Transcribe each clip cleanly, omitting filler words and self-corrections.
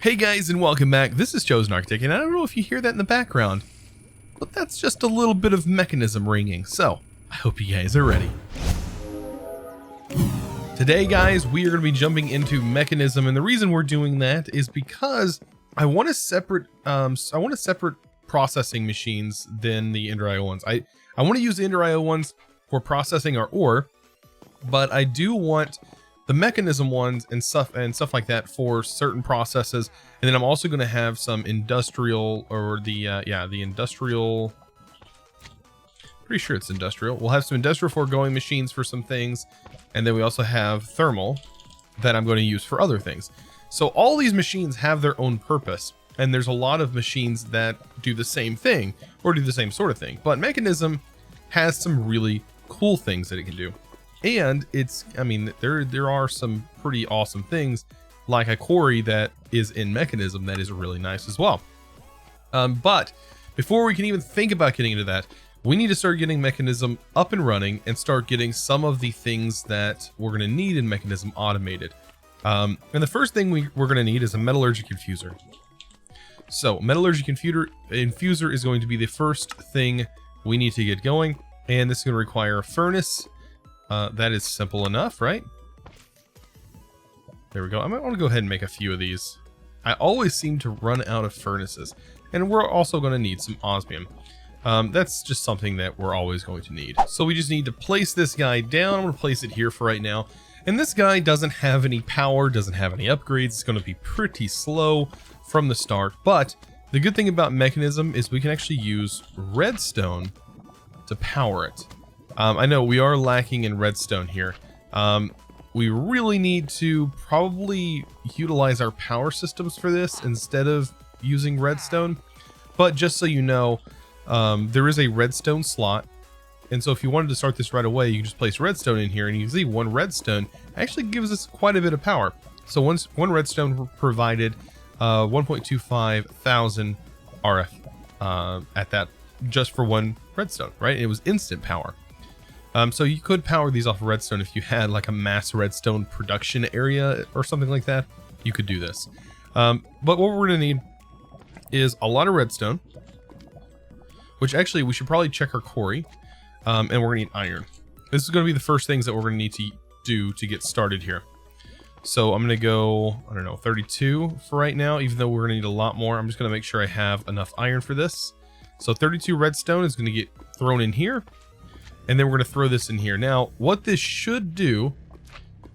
Hey guys, and welcome back. This is ChosenArchitect, and I don't know if you hear that in the background, but that's just a little bit of Mekanism ringing, so I hope you guys are ready. Today, guys, we are going to be jumping into Mekanism, and the reason we're doing that is because I want to separate processing machines than the Ender IO ones. I want to use the Ender IO ones for processing our ore, but I do want the Mekanism ones and stuff like that for certain processes. And then I'm also going to have some industrial, or the industrial, pretty sure it's industrial. We'll have some industrial foregoing machines for some things. And then we also have thermal that I'm going to use for other things. So all these machines have their own purpose. And there's a lot of machines that do the same thing or do the same sort of thing. But Mekanism has some really cool things that it can do. And it's, I mean, there are some pretty awesome things like a quarry that is in Mekanism that is really nice as well. But before we can even think about getting into that, we need to start getting Mekanism up and running and start getting some of the things that we're going to need in Mekanism automated. And the first thing we're going to need is a metallurgic infuser. So metallurgic infuser is going to be the first thing we need to get going. And this is going to require a furnace. That is simple enough, right? There we go. I might want to go ahead and make a few of these. I always seem to run out of furnaces. And we're also going to need some osmium. That's just something that we're always going to need. So we just need to place this guy down. I'm going to place it here for right now. And this guy doesn't have any power, doesn't have any upgrades. It's going to be pretty slow from the start. But the good thing about Mekanism is we can actually use redstone to power it. I know we are lacking in redstone here. We really need to probably utilize our power systems for this instead of using redstone. But just so you know, there is a redstone slot. And so if you wanted to start this right away, you can just place redstone in here, and you can see one redstone actually gives us quite a bit of power. So one redstone provided 1.25 thousand RF at that, just for one redstone, right? It was instant power. So you could power these off of redstone if you had like a mass redstone production area or something like that. You could do this. But what we're going to need is a lot of redstone, which actually we should probably check our quarry. And we're going to need iron. This is going to be the first things that we're going to need to do to get started here. So I'm going to go, I don't know, 32 for right now, even though we're going to need a lot more. I'm just going to make sure I have enough iron for this. So 32 redstone is going to get thrown in here. And then we're going to throw this in here. Now, what this should do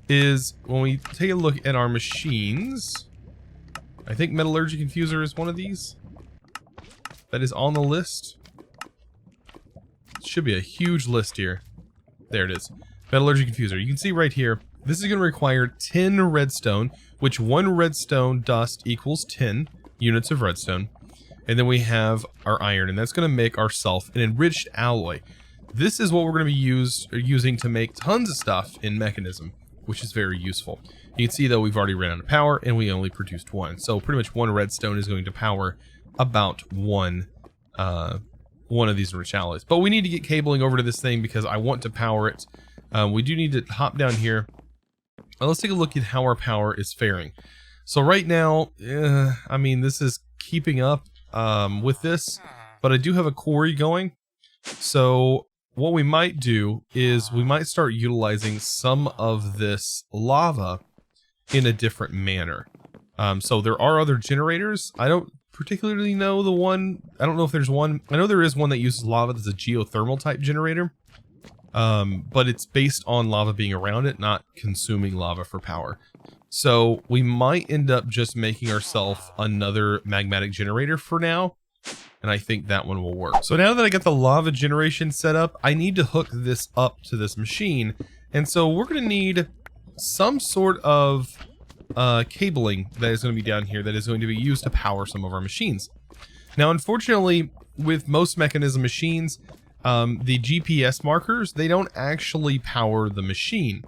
is when we take a look at our machines, I think metallurgic infuser is one of these that is on the list. It should be a huge list here. There it is. Metallurgic infuser. You can see right here, this is going to require 10 redstone, which one redstone dust equals 10 units of redstone. And then we have our iron, and that's going to make ourselves an enriched alloy. This is what we're going to be using to make tons of stuff in Mekanism, which is very useful. You can see though we've already ran out of power and we only produced one. So pretty much one redstone is going to power about one of these enriched alloys. But we need to get cabling over to this thing because I want to power it. We do need to hop down here. Now let's take a look at how our power is faring. So right now, I mean, this is keeping up with this, but I do have a quarry going. So what we might do is we might start utilizing some of this lava in a different manner. So there are other generators. I don't particularly know the one. I don't know if there's one. I know there is one that uses lava that's a geothermal type generator. But it's based on lava being around it, not consuming lava for power. So we might end up just making ourselves another magmatic generator for now. And I think that one will work. So now that I got the lava generation set up, I need to hook this up to this machine. And so we're going to need some sort of cabling that is going to be down here that is going to be used to power some of our machines. Now, unfortunately, with most Mekanism machines, the GPS markers, they don't actually power the machine.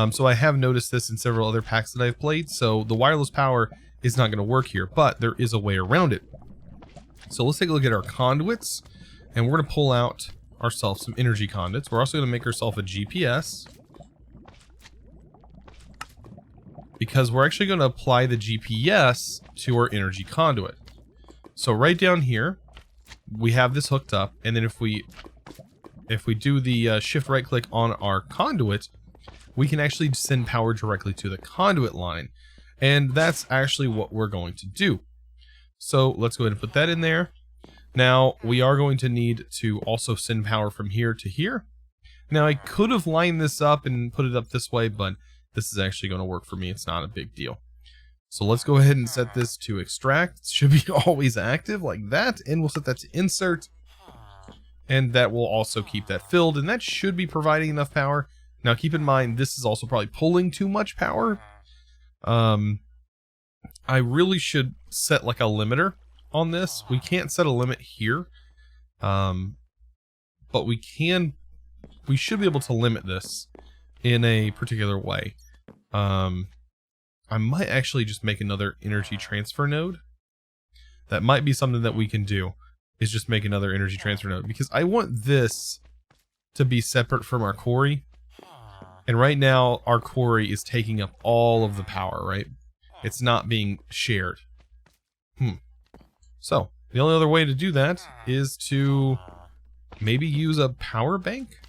So I have noticed this in several other packs that I've played. So the wireless power is not going to work here, but there is a way around it. So let's take a look at our conduits, and we're going to pull out ourselves some energy conduits. We're also going to make ourselves a GPS. because we're actually going to apply the GPS to our energy conduit. So right down here, we have this hooked up, and then if we do the shift right click on our conduit, we can actually send power directly to the conduit line. And that's actually what we're going to do. So let's go ahead and put that in there. Now we are going to need to also send power from here to here. Now I could have lined this up and put it up this way, but this is actually going to work for me. It's not a big deal. So let's go ahead and set this to extract. It should be always active like that. And we'll set that to insert. And that will also keep that filled. And that should be providing enough power. Now keep in mind, this is also probably pulling too much power. I really should set like a limiter on this. We can't set a limit here. But we should be able to limit this in a particular way. I might actually just make another energy transfer node. That might be something that we can do, is just make another energy transfer node, because I want this to be separate from our quarry. And right now our quarry is taking up all of the power, right? It's not being shared. So the only other way to do that is to maybe use a power bank.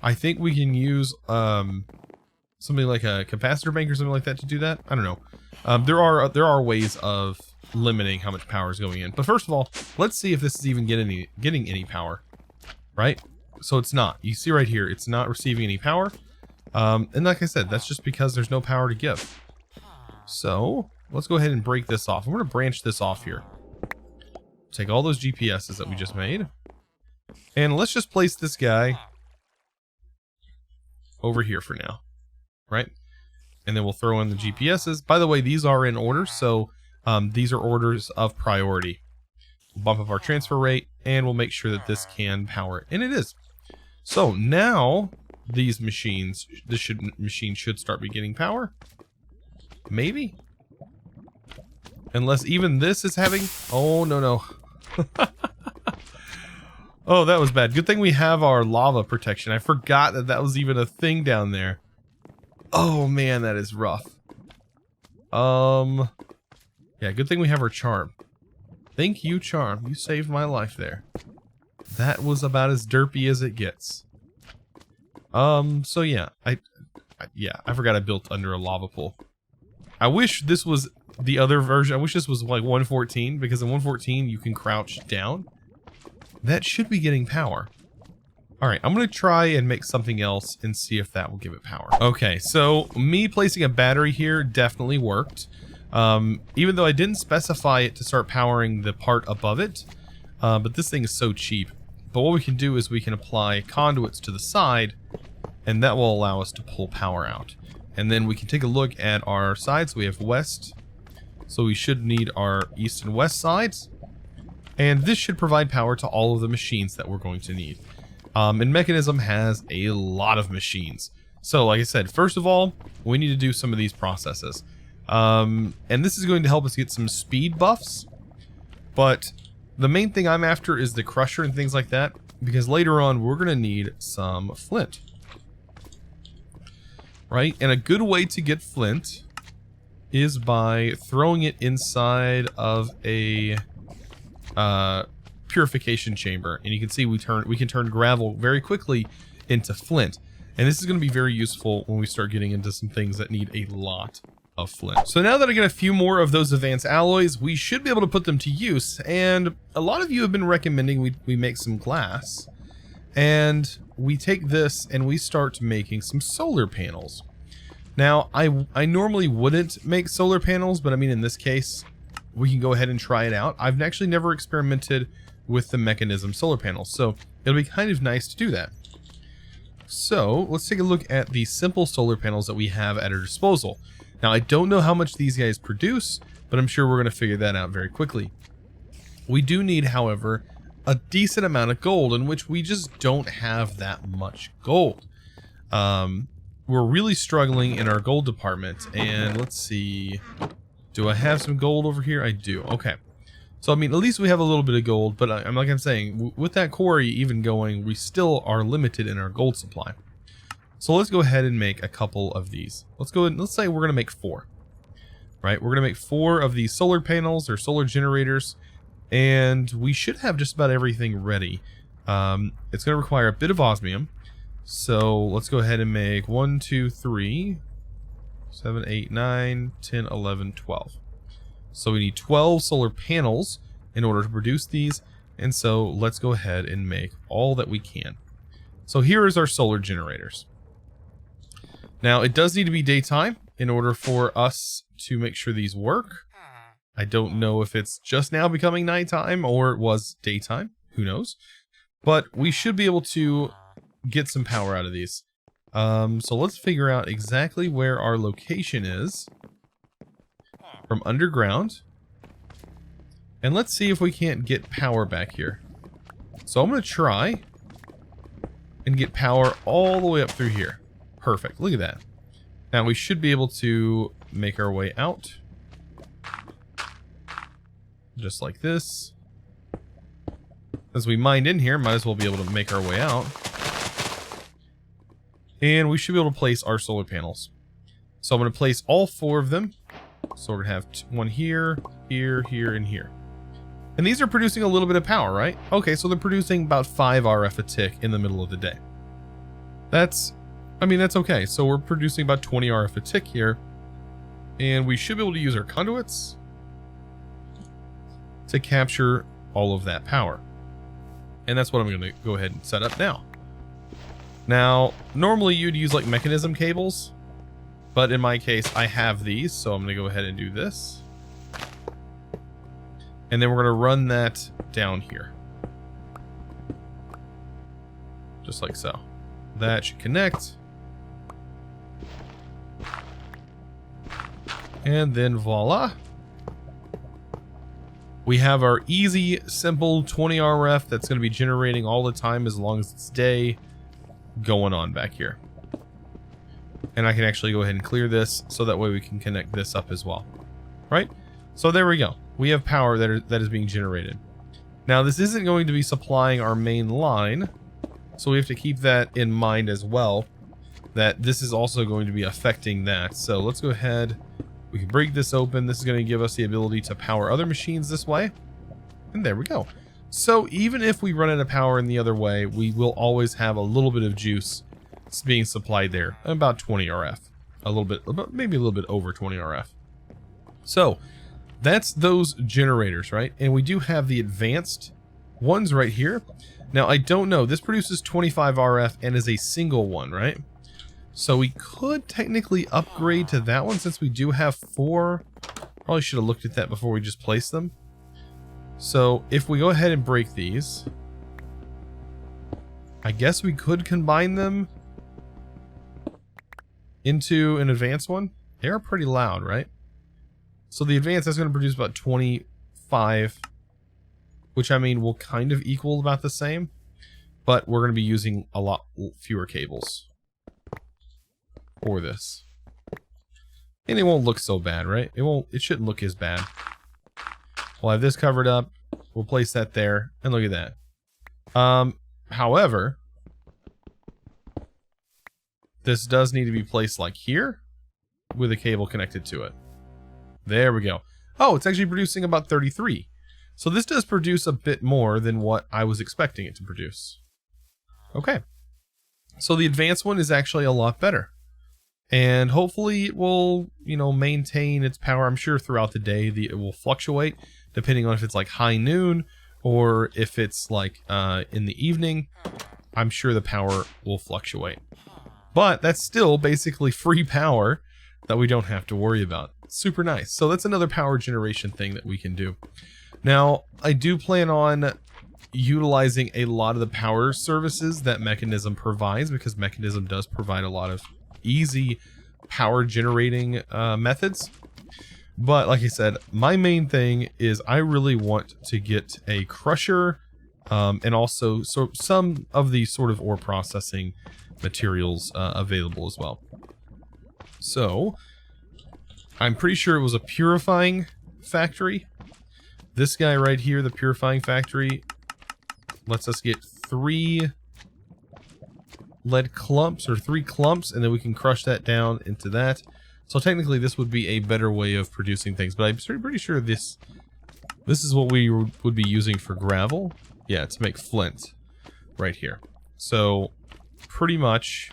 I think we can use something like a capacitor bank or something like that to do that. I don't know. There are ways of limiting how much power is going in. But first of all, let's see if this is even getting any power, right? So it's not. You see right here, it's not receiving any power. And like I said, that's just because there's no power to give. So let's go ahead and break this off. I'm going to branch this off here. Take all those GPSs that we just made, and let's just place this guy over here for now, right? And then we'll throw in the GPSs. By the way, these are in order, so these are orders of priority. We'll bump up our transfer rate, and we'll make sure that this can power it, and it is. So now these machines, machine should start be getting power. Maybe, unless even this is having. Oh no. Oh, that was bad. Good thing we have our lava protection. I forgot that was even a thing down there. Oh man, that is rough. Yeah, good thing we have our charm. Thank you, charm. You saved my life there. That was about as derpy as it gets. So yeah, I forgot I built under a lava pool. I wish this was the other version. I wish this was like 1.14, because in 1.14 you can crouch down. That should be getting power. Alright, I'm going to try and make something else and see if that will give it power. Okay, so me placing a battery here definitely worked. Even though I didn't specify it to start powering the part above it. But this thing is so cheap. But what we can do is we can apply conduits to the side, and that will allow us to pull power out. And then we can take a look at our sides. We have west, so we should need our east and west sides. And this should provide power to all of the machines that we're going to need. And Mekanism has a lot of machines. So like I said, first of all, we need to do some of these processes. And this is going to help us get some speed buffs. But the main thing I'm after is the crusher and things like that, because later on we're going to need some flint. Right? And a good way to get flint is by throwing it inside of a purification chamber. And you can see we can turn gravel very quickly into flint. And this is going to be very useful when we start getting into some things that need a lot of flint. So now that I get a few more of those advanced alloys, we should be able to put them to use. And a lot of you have been recommending we make some glass. And we take this and we start making some solar panels. Now, I normally wouldn't make solar panels, but I mean, in this case, we can go ahead and try it out. I've actually never experimented with the Mekanism solar panels, so it'll be kind of nice to do that. So let's take a look at the simple solar panels that we have at our disposal. Now, I don't know how much these guys produce, but I'm sure we're going to figure that out very quickly. We do need, however, a decent amount of gold, in which we just don't have that much gold. We're really struggling in our gold department, and let's see. Do I have some gold over here? I do. Okay. So, I mean, at least we have a little bit of gold, but I'm saying, with that quarry even going, we still are limited in our gold supply. So let's go ahead and make a couple of these. Let's go ahead, let's say we're going to make 4. Right? We're going to make 4 of these solar panels or solar generators, and we should have just about everything ready. It's going to require a bit of osmium. So let's go ahead and make 1, 2, 3, 7, 8, 9, 10, 11, 12. So we need 12 solar panels in order to produce these. And so let's go ahead and make all that we can. So here is our solar generators. Now it does need to be daytime in order for us to make sure these work. I don't know if it's just now becoming nighttime or it was daytime. Who knows? But we should be able to get some power out of these. So let's figure out exactly where our location is from underground. And let's see if we can't get power back here. So I'm going to try and get power all the way up through here. Perfect. Look at that. Now we should be able to make our way out. Just like this. As we mined in here, might as well be able to make our way out. And we should be able to place our solar panels. So I'm going to place all 4 of them. So we're going to have one here, here, here, and here. And these are producing a little bit of power, right? Okay, so they're producing about 5 RF a tick in the middle of the day. That's okay. So we're producing about 20 RF a tick here. And we should be able to use our conduits to capture all of that power. And that's what I'm going to go ahead and set up now. Now, normally you'd use like Mekanism cables, but in my case, I have these, so I'm going to go ahead and do this. And then we're going to run that down here. Just like so. That should connect. And then voila. We have our easy, simple 20 RF that's going to be generating all the time as long as it's day going on back here. And I can actually go ahead and clear this so that way we can connect this up as well. Right? So there we go. We have power that is being generated. Now this isn't going to be supplying our main line, so we have to keep that in mind as well, that this is also going to be affecting that. So let's go ahead. We can break this open. This is going to give us the ability to power other machines this way. And there we go. So even if we run out of power in the other way, we will always have a little bit of juice being supplied there. About 20 RF. A little bit, maybe a little bit over 20 RF. So that's those generators, right? And we do have the advanced ones right here. Now I don't know. This produces 25 RF and is a single one, right? So we could technically upgrade to that one since we do have 4. Probably should have looked at that before we just placed them. So if we go ahead and break these, I guess we could combine them into an advanced one. They're pretty loud, right? So the advanced is going to produce about 25, which I mean will kind of equal about the same, but we're going to be using a lot fewer cables for this. And it won't look so bad, right? It shouldn't look as bad. We'll have this covered up. We'll place that there, and look at that. However, this does need to be placed like here with a cable connected to it. There we go. Oh, it's actually producing about 33. So this does produce a bit more than what I was expecting it to produce. Okay. So the advanced one is actually a lot better. And hopefully it will, maintain its power. I'm sure throughout the day it will fluctuate depending on if it's like high noon or if it's like in the evening. I'm sure the power will fluctuate. But that's still basically free power that we don't have to worry about. Super nice. So that's another power generation thing that we can do. Now, I do plan on utilizing a lot of the power services that Mekanism provides, because Mekanism does provide a lot of easy power generating methods. But like I said, my main thing is I really want to get a crusher and also some of the sort of ore processing materials available as well. So I'm pretty sure it was a purifying factory. This guy right here, the purifying factory, lets us get 3 lead clumps, or 3 clumps, and then we can crush that down into that. So technically this would be a better way of producing things, but I'm pretty sure this is what we would be using for gravel. Yeah, to make flint right here. So pretty much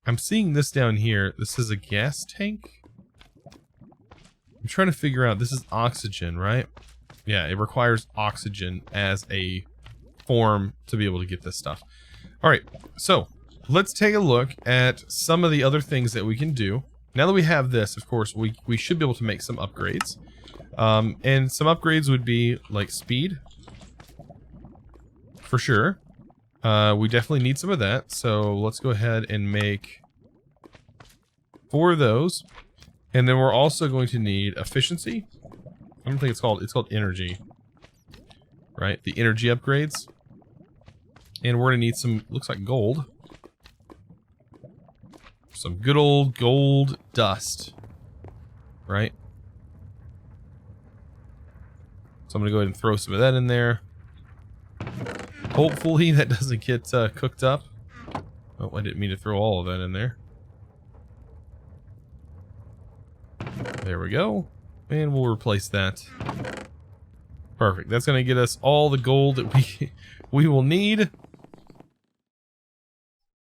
I'm seeing this down here. This is a gas tank. I'm trying to figure out, this is oxygen, right? Yeah, it requires oxygen as a form to be able to get this stuff. All right, so let's take a look at some of the other things that we can do. Now that we have this, of course, we should be able to make some upgrades. And some upgrades would be like speed, for sure. We definitely need some of that, so let's go ahead and make 4 of those. And then we're also going to need efficiency. I don't think it's called energy, right? The energy upgrades. And we're gonna need some, looks like gold. Some good old gold dust, right? So I'm gonna go ahead and throw some of that in there. Hopefully that doesn't get cooked up. Oh, I didn't mean to throw all of that in there. There we go. And we'll replace that. Perfect. That's going to get us all the gold that we will need.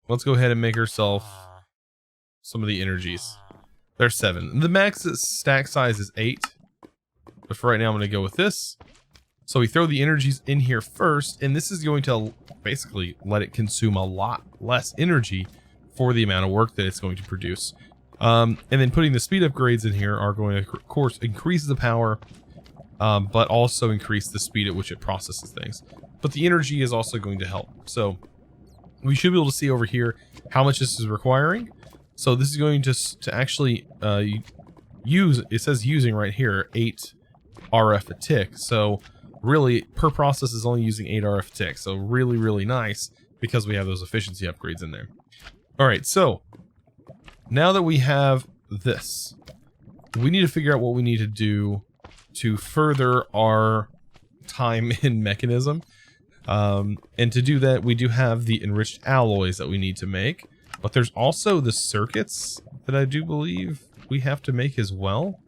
Let's go ahead and make ourselves some of the energies. There's 7. The max stack size is 8. But for right now, I'm going to go with this. So we throw the energies in here first, and this is going to basically let it consume a lot less energy for the amount of work that it's going to produce. And then putting the speed upgrades in here are going to, of course, increase the power, but also increase the speed at which it processes things. But the energy is also going to help. So we should be able to see over here how much this is requiring. So this is going to actually use, it says using right here, 8 RF a tick. So really, per process is only using 8 RF a tick. So really, really nice because we have those efficiency upgrades in there. All right, so now that we have this, we need to figure out what we need to do to further our time in Mekanism. And to do that, we do have the enriched alloys that we need to make. But there's also the circuits that I do believe we have to make as well,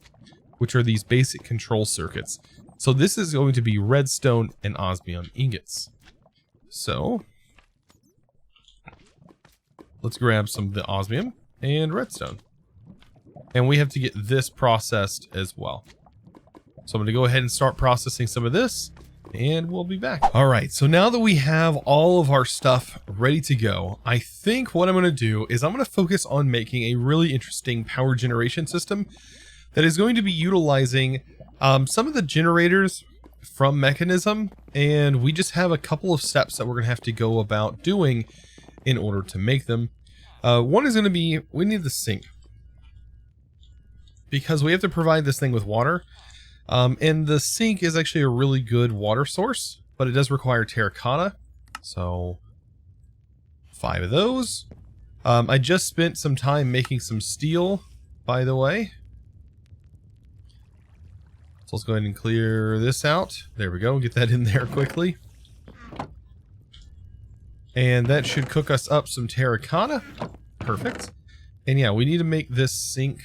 which are these basic control circuits. So this is going to be redstone and osmium ingots. So let's grab some of the osmium and redstone. And we have to get this processed as well. So I'm going to go ahead and start processing some of this, and we'll be back. All right, so now that we have all of our stuff ready to go, I think what I'm going to do is I'm going to focus on making a really interesting power generation system that is going to be utilizing some of the generators from Mekanism, and we just have a couple of steps that we're going to have to go about doing in order to make them. One is going to be, we need the sink, because we have to provide this thing with water. And the sink is actually a really good water source, but it does require terracotta. So 5 of those. I just spent some time making some steel, by the way. So let's go ahead and clear this out. There we go. Get that in there quickly. And that should cook us up some terracotta. Perfect. And yeah, we need to make this sink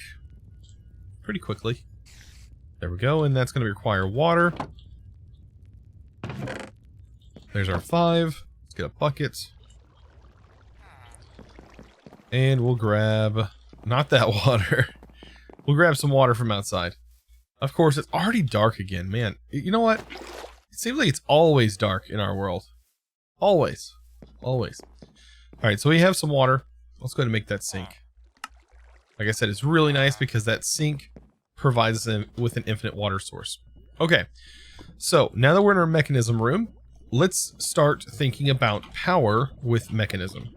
pretty quickly. There we go, and that's going to require water. There's our 5. Let's get a bucket. And we'll grab, not that water. We'll grab some water from outside. Of course, it's already dark again, man. You know what? It seems like it's always dark in our world. Always. Always. Alright, so we have some water. Let's go ahead and make that sink. Like I said, it's really nice because that sink provides us with an infinite water source. Okay, so now that we're in our Mekanism room, let's start thinking about power with Mekanism.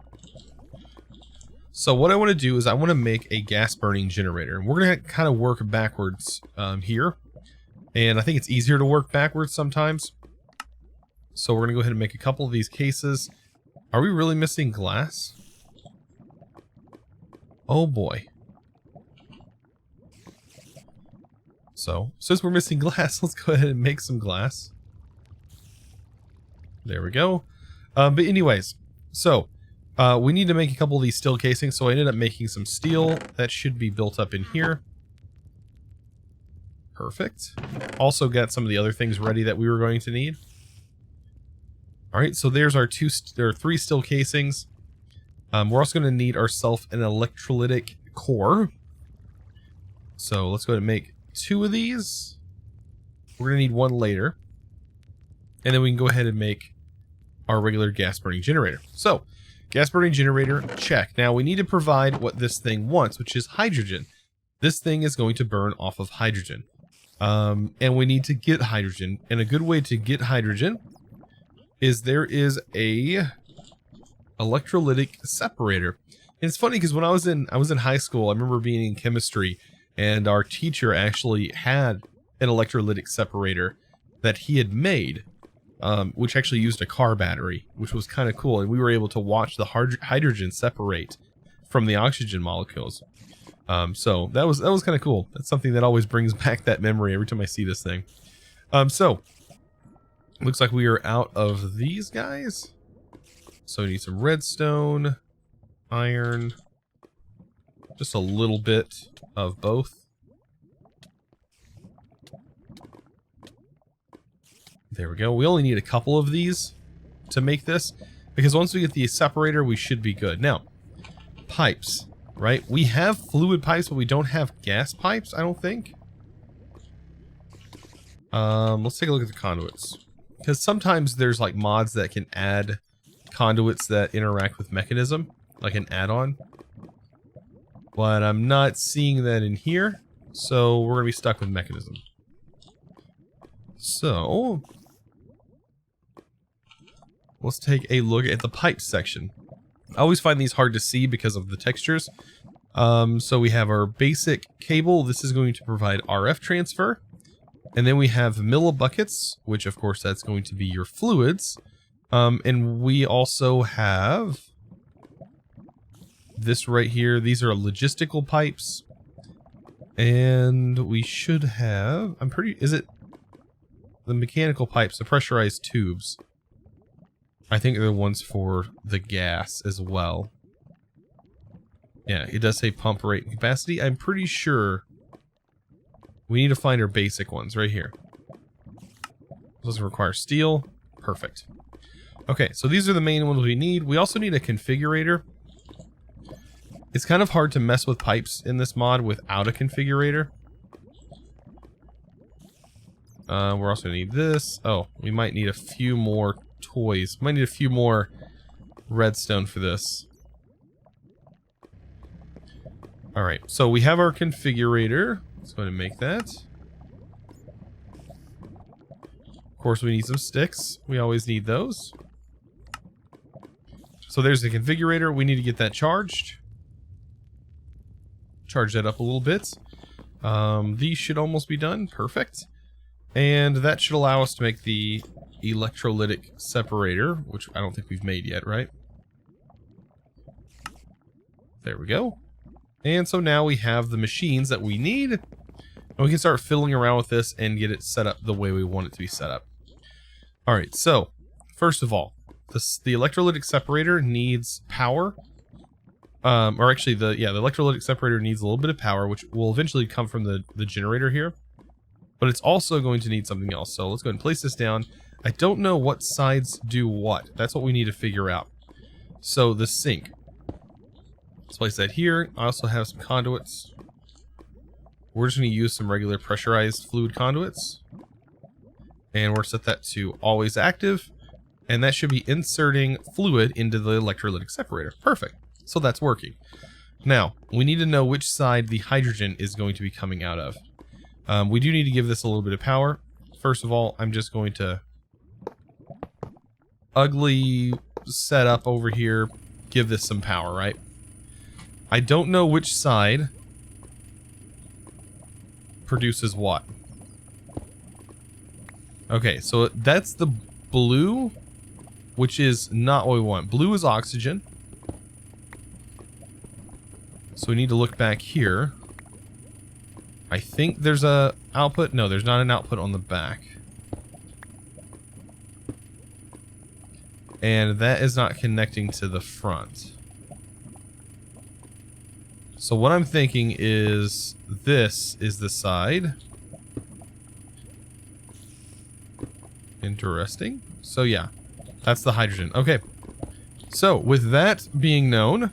So what I want to do is I want to make a gas burning generator, and we're going to kind of work backwards here. And I think it's easier to work backwards sometimes. So we're going to go ahead and make a couple of these cases. Are we really missing glass? Oh boy. So, since we're missing glass, let's go ahead and make some glass. There we go. But anyways, So we need to make a couple of these steel casings. So I ended up making some steel that should be built up in here. Perfect. Also got some of the other things ready that we were going to need. All right, so there's our three steel casings. We're also going to need ourselves an electrolytic core. So let's go ahead and make 2 of these. We're going to need 1 later. And then we can go ahead and make our regular gas burning generator. So gas burning generator, check. Now we need to provide what this thing wants, which is hydrogen. This thing is going to burn off of hydrogen. And we need to get hydrogen. And a good way to get hydrogen is there is a electrolytic separator. And it's funny because when I was in high school, I remember being in chemistry, and our teacher actually had an electrolytic separator that he had made, which actually used a car battery, which was kind of cool. And we were able to watch the hydrogen separate from the oxygen molecules. So that was kind of cool. That's something that always brings back that memory every time I see this thing. So looks like we are out of these guys. So we need some redstone, iron, just a little bit of both. There we go. We only need a couple of these to make this, because once we get the separator, we should be good. Now, pipes, right? We have fluid pipes, but we don't have gas pipes, I don't think. Let's take a look at the conduits, because sometimes there's like mods that can add conduits that interact with Mekanism, like an add-on. But I'm not seeing that in here, so we're going to be stuck with Mekanism. So let's take a look at the pipe section. I always find these hard to see because of the textures. So we have our basic cable. This is going to provide RF transfer. And then we have millibuckets, which of course that's going to be your fluids. And we also have this right here. These are logistical pipes. And we should have, is it the mechanical pipes, the pressurized tubes? I think they're the ones for the gas as well. Yeah, it does say pump rate and capacity. I'm pretty sure we need to find our basic ones right here. Doesn't require steel. Perfect. Okay, so these are the main ones we need. We also need a configurator. It's kind of hard to mess with pipes in this mod without a configurator. We're also going to need this. Oh, we might need a few more toys. Might need a few more redstone for this. Alright, so we have our configurator. Let's go ahead and make that. Of course, we need some sticks. We always need those. So there's the configurator. We need to get that charged. Charge that up a little bit. These should almost be done. Perfect. And that should allow us to make the electrolytic separator, which I don't think we've made yet, right? There we go. And so now we have the machines that we need. And we can start fiddling around with this and get it set up the way we want it to be set up. Alright, so first of all, the electrolytic separator needs power. Or actually, the electrolytic separator needs a little bit of power, which will eventually come from the generator here. But it's also going to need something else. So let's go ahead and place this down. I don't know what sides do what. That's what we need to figure out. So the sink. Let's place that here. I also have some conduits. We're just going to use some regular pressurized fluid conduits. And we're going to set that to always active. And that should be inserting fluid into the electrolytic separator. Perfect. So that's working. Now, we need to know which side the hydrogen is going to be coming out of. We do need to give this a little bit of power. First of all, I'm just going to ugly set up over here, give this some power, right? I don't know which side produces what. Okay, so that's the blue, which is not what we want. Blue is oxygen. So we need to look back here. I think there's a output. No, there's not an output on the back. And that is not connecting to the front. So what I'm thinking is this is the side. Interesting. So yeah, that's the hydrogen. Okay. So with that being known,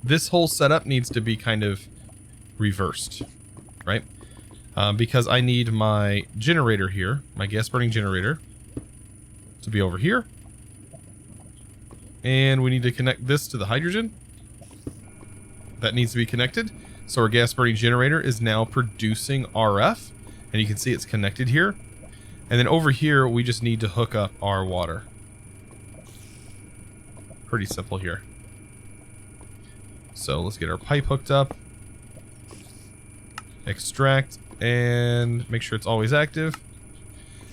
this whole setup needs to be kind of reversed, right? Because I need my generator here, my gas burning generator, to be over here. And we need to connect this to the hydrogen. That needs to be connected. So our gas burning generator is now producing RF. And you can see it's connected here. And then over here, we just need to hook up our water. Pretty simple here. So let's get our pipe hooked up. Extract and make sure it's always active.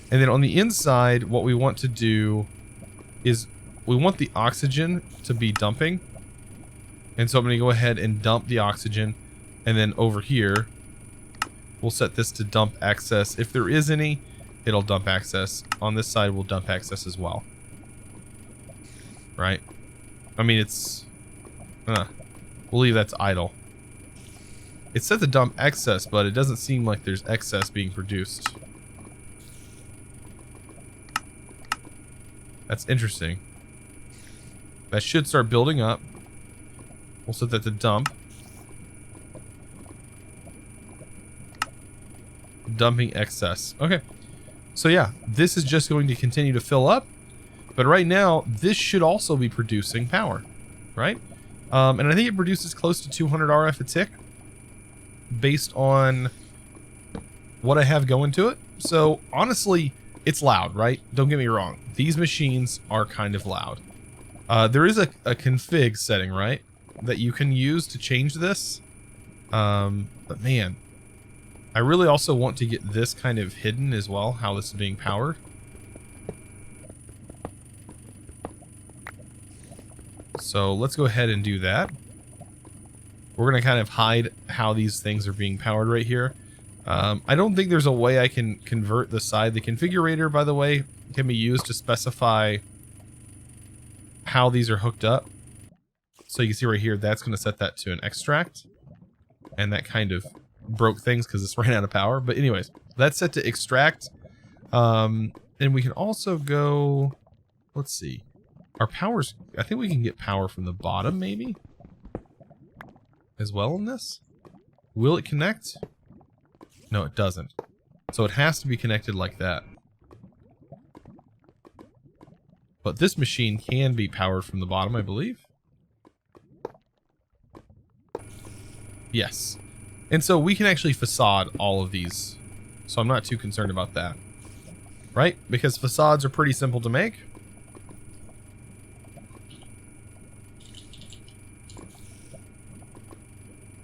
And then on the inside, what we want to do is we want the oxygen to be dumping. And so I'm going to go ahead and dump the oxygen. And then over here, we'll set this to dump excess. If there is any, it'll dump excess. On this side, we'll dump excess as well. Right? I mean, it's... we'll leave that to idle. It's set to dump excess, but it doesn't seem like there's excess being produced. That's interesting. That should start building up. We'll set that to dump. Dumping excess. Okay. So yeah, this is just going to continue to fill up. But right now, this should also be producing power. Right? And I think it produces close to 200 RF a tick. Based on what I have going to it. So honestly, it's loud, right? Don't get me wrong. These machines are kind of loud. There is a config setting, right? That you can use to change this. But man, I really also want to get this kind of hidden as well, how this is being powered. So let's go ahead and do that. We're going to kind of hide how these things are being powered right here. I don't think there's a way I can convert the side. The configurator, by the way, can be used to specify how these are hooked up. So you can see right here, that's going to set that to an extract. And that kind of broke things because it's ran out of power. But anyways, that's set to extract. And we can also go, let's see. Our powers, I think we can get power from the bottom maybe. As well in this? Will it connect? No, it doesn't. So it has to be connected like that. But this machine can be powered from the bottom, I believe. Yes. And so we can actually facade all of these. So I'm not too concerned about that. Right? Because facades are pretty simple to make.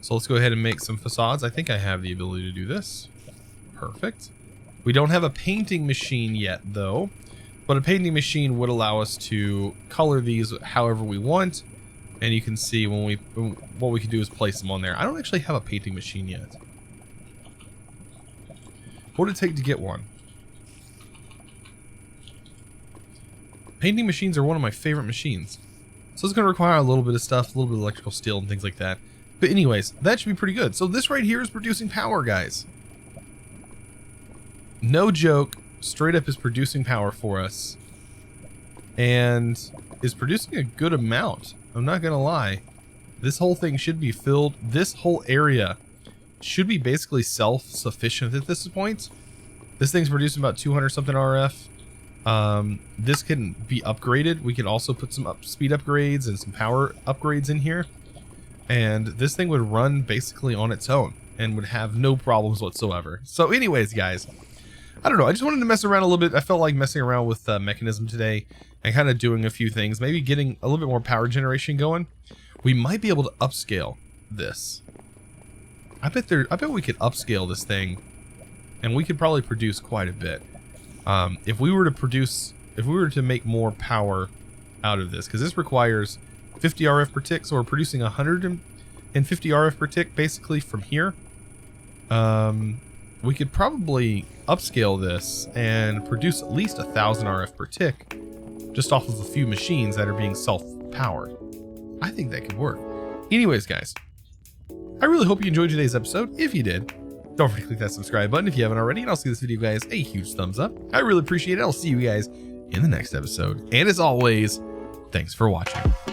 So let's go ahead and make some facades. I think I have the ability to do this. Perfect. We don't have a painting machine yet, though. But a painting machine would allow us to color these however we want. And you can see when what we can do is place them on there. I don't actually have a painting machine yet. What would it take to get one? Painting machines are one of my favorite machines. So it's going to require a little bit of stuff, a little bit of electrical steel and things like that. But anyways, that should be pretty good. So this right here is producing power, guys. No joke, straight up is producing power for us. And is producing a good amount. I'm not going to lie. This whole thing should be filled. This whole area should be basically self-sufficient at this point. This thing's producing about 200 something RF. This can be upgraded. We could also put some speed upgrades and some power upgrades in here. And this thing would run basically on its own and would have no problems whatsoever. So anyways, guys, I don't know. I just wanted to mess around a little bit. I felt like messing around with Mekanism today and kind of doing a few things. Maybe getting a little bit more power generation going. We might be able to upscale this. I bet we could upscale this thing and we could probably produce quite a bit. If we were to make more power out of this, because this requires 50 RF per tick, so we're producing 150 RF per tick basically from here. We could probably upscale this and produce at least 1,000 RF per tick just off of a few machines that are being self-powered. I think that could work. Anyways, guys, I really hope you enjoyed today's episode. If you did, don't forget to click that subscribe button if you haven't already, and I'll see this video, guys, a huge thumbs up. I really appreciate it. I'll see you guys in the next episode. And as always, thanks for watching.